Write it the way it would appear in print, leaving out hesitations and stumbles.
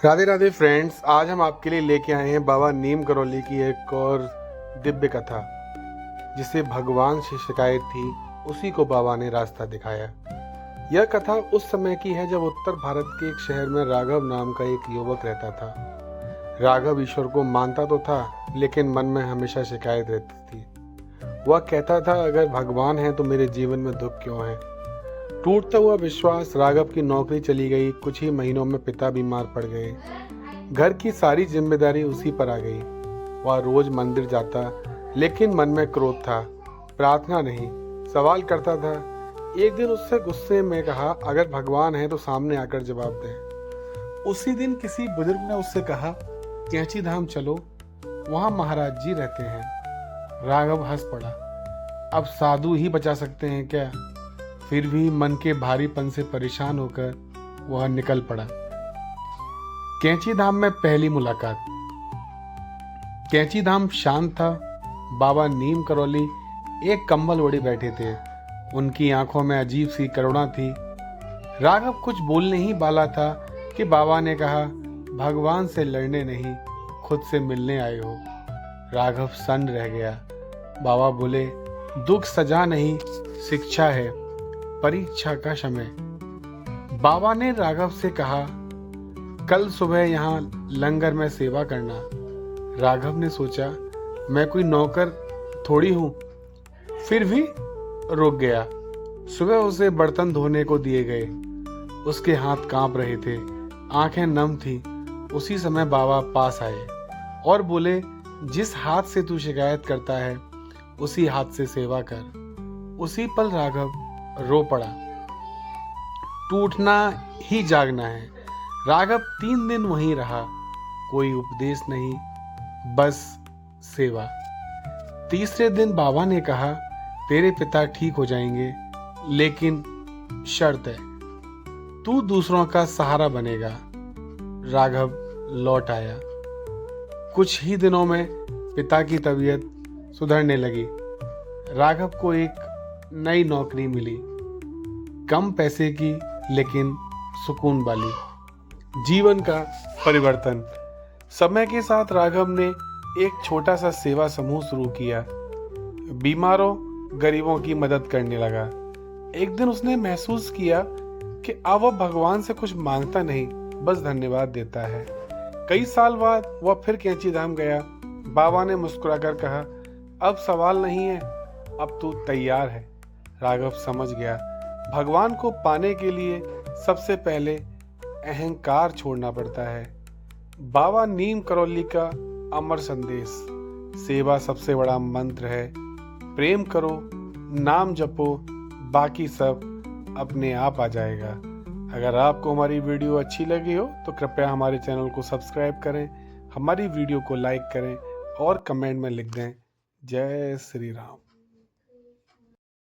Radhe Radhe friends, आज हम आपके लिए लेके आए हैं बाबा नीम करौली की एक और दिव्य कथा। जिसे भगवान से शिकायत थी, उसी को बाबा ने रास्ता दिखाया। यह कथा उस समय की है जब उत्तर भारत के एक शहर में राघव नाम का एक युवक रहता था। राघव ईश्वर को मानता तो था, लेकिन मन में हमेशा शिकायत रहती थी। वह कहता था, अगर भगवान है तो मेरे जीवन में दुख क्यों है। टूटता हुआ विश्वास। राघव की नौकरी चली गई। कुछ ही महीनों में पिता बीमार पड़ गए। घर की सारी जिम्मेदारी उसी पर आ गई। वह रोज मंदिर जाता, लेकिन मन में क्रोध था, प्रार्थना नहीं। सवाल करता था। एक दिन उससे गुस्से में कहा, अगर भगवान है तो सामने आकर जवाब दे। उसी दिन किसी बुजुर्ग ने उससे कहा, कैंची धाम चलो, वहां महाराज जी रहते हैं। राघव हंस पड़ा। अब साधु ही बचा सकते हैं क्या। फिर भी मन के भारीपन से परेशान होकर वह निकल पड़ा। कैंची धाम में पहली मुलाकात। कैंची धाम शांत था। बाबा नीम करौली एक कंबल ओढ़े बैठे थे। उनकी आंखों में अजीब सी करुणा थी। राघव कुछ बोलने ही वाला था कि बाबा ने कहा, भगवान से लड़ने नहीं, खुद से मिलने आए हो। राघव सन्न रह गया। बाबा बोले, दुख सजा नहीं, शिक्षा है, परीक्षा का समय। बाबा ने राघव से कहा, कल सुबह यहाँ लंगर में सेवा करना। राघव ने सोचा, मैं कोई नौकर थोड़ी हूं, फिर भी रुक गया। सुबह उसे बर्तन धोने को दिए गए। उसके हाथ कांप रहे थे, आंखें नम थी। उसी समय बाबा पास आए और बोले, जिस हाथ से तू शिकायत करता है, उसी हाथ से सेवा कर। उसी पल राघव रो पड़ा। टूटना ही जागना है। राघव 3 दिन वहीं रहा। कोई उपदेश नहीं, बस सेवा। तीसरे दिन बाबा ने कहा, तेरे पिता ठीक हो जाएंगे, लेकिन शर्त है, तू दूसरों का सहारा बनेगा। राघव लौट आया। कुछ ही दिनों में पिता की तबीयत सुधरने लगी। राघव को एक नई नौकरी मिली, कम पैसे की लेकिन सुकून वाली। जीवन का परिवर्तन। समय के साथ राघव ने एक छोटा सा सेवा समूह शुरू किया। बीमारों, गरीबों की मदद करने लगा। एक दिन उसने महसूस किया कि अब वह भगवान से कुछ मांगता नहीं, बस धन्यवाद देता है। कई साल बाद वह फिर कैंची धाम गया। बाबा ने मुस्कुराकर कहा, अब सवाल नहीं है, अब तू तैयार है। राघव समझ गया, भगवान को पाने के लिए सबसे पहले अहंकार छोड़ना पड़ता है। बाबा नीम करौली का अमर संदेश। सेवा सबसे बड़ा मंत्र है। प्रेम करो, नाम जपो, बाकी सब अपने आप आ जाएगा। अगर आपको हमारी वीडियो अच्छी लगी हो तो कृपया हमारे चैनल को सब्सक्राइब करें, हमारी वीडियो को लाइक करें और कमेंट में लिख दें, जय श्री राम।